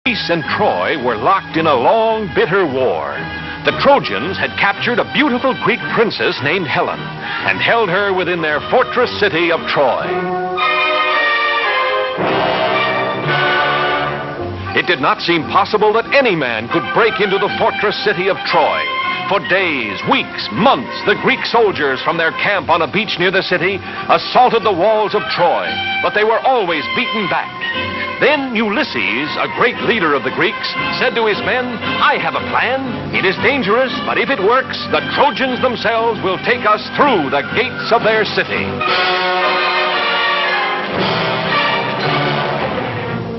Greece and Troy were locked in a long, bitter war. The Trojans had captured a beautiful Greek princess named Helen and held her within their fortress city of Troy. It did not seem possible that any man could break into the fortress city of Troy. For days, weeks, months, the Greek soldiers from their camp on a beach near the city assaulted the walls of Troy, but they were always beaten back. Then Ulysses, a great leader of the Greeks, said to his men, "I have a plan. It is dangerous, but if it works, the Trojans themselves will take us through the gates of their city."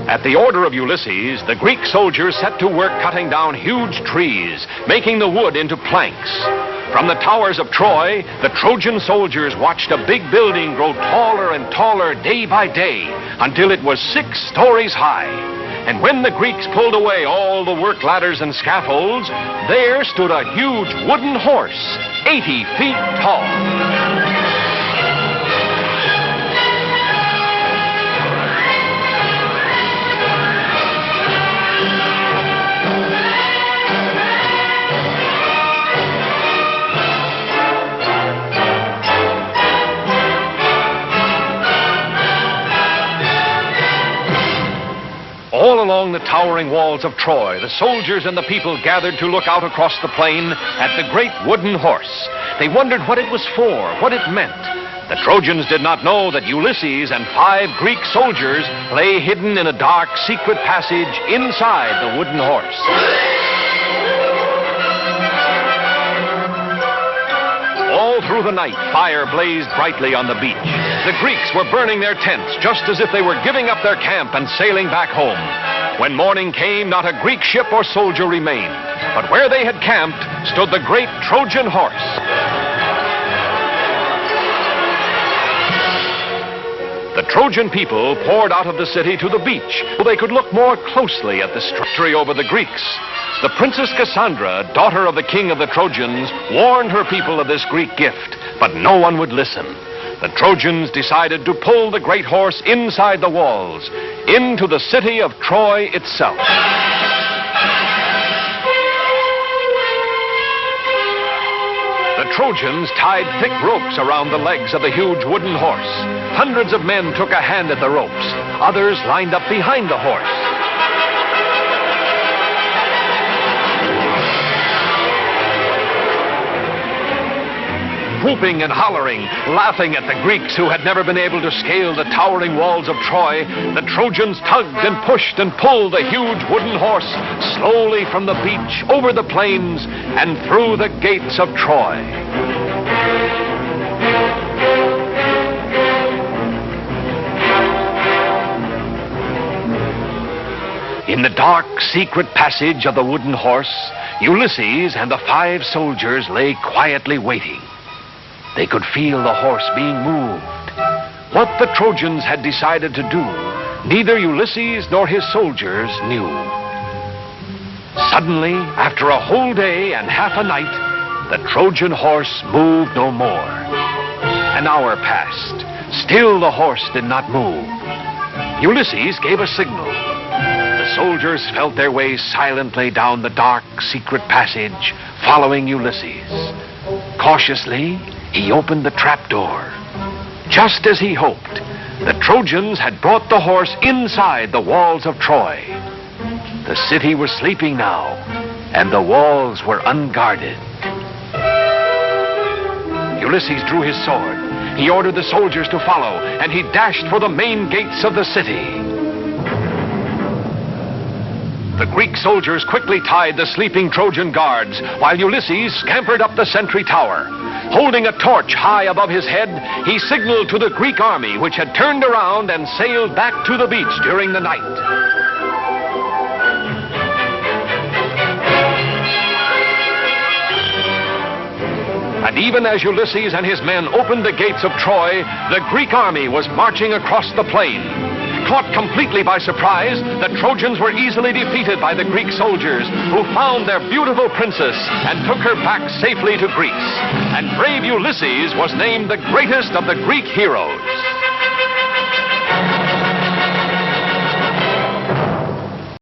At the order of Ulysses, the Greek soldiers set to work cutting down huge trees, making the wood into planks. From the towers of Troy, the Trojan soldiers watched a big building grow taller and taller day by day until it was 6 stories high. And when the Greeks pulled away all the work ladders and scaffolds, there stood a huge wooden horse, 80 feet tall. All along the towering walls of Troy, the soldiers and the people gathered to look out across the plain at the great wooden horse. They wondered what it was for, what it meant. The Trojans did not know that Ulysses and 5 Greek soldiers lay hidden in a dark, secret passage inside the wooden horse. All through the night, fire blazed brightly on the beach. The Greeks were burning their tents just as if they were giving up their camp and sailing back home. When morning came, not a Greek ship or soldier remained. But where they had camped stood the great Trojan horse. The Trojan people poured out of the city to the beach so they could look more closely at the victory over the Greeks. The Princess Cassandra, daughter of the king of the Trojans, warned her people of this Greek gift, but no one would listen. The Trojans decided to pull the great horse inside the walls, into the city of Troy itself. The Trojans tied thick ropes around the legs of the huge wooden horse. Hundreds of men took a hand at the ropes. Others lined up behind the horse. Whooping and hollering, laughing at the Greeks who had never been able to scale the towering walls of Troy, the Trojans tugged and pushed and pulled the huge wooden horse slowly from the beach, over the plains, and through the gates of Troy. In the dark, secret passage of the wooden horse, Ulysses and the 5 soldiers lay quietly waiting. They could feel the horse being moved. What the Trojans had decided to do, neither Ulysses nor his soldiers knew. Suddenly, after a whole day and half a night, the Trojan horse moved no more. An hour passed. Still the horse did not move. Ulysses gave a signal. The soldiers felt their way silently down the dark, secret passage, following Ulysses. Cautiously, he opened the trapdoor. Just as he hoped, the Trojans had brought the horse inside the walls of Troy. The city was sleeping now, and the walls were unguarded. Ulysses drew his sword. He ordered the soldiers to follow, and he dashed for the main gates of the city. The Greek soldiers quickly tied the sleeping Trojan guards, while Ulysses scampered up the sentry tower. Holding a torch high above his head, he signaled to the Greek army, which had turned around and sailed back to the beach during the night. And even as Ulysses and his men opened the gates of Troy, the Greek army was marching across the plain. Caught completely by surprise, the Trojans were easily defeated by the Greek soldiers, who found their beautiful princess and took her back safely to Greece. And brave Ulysses was named the greatest of the Greek heroes.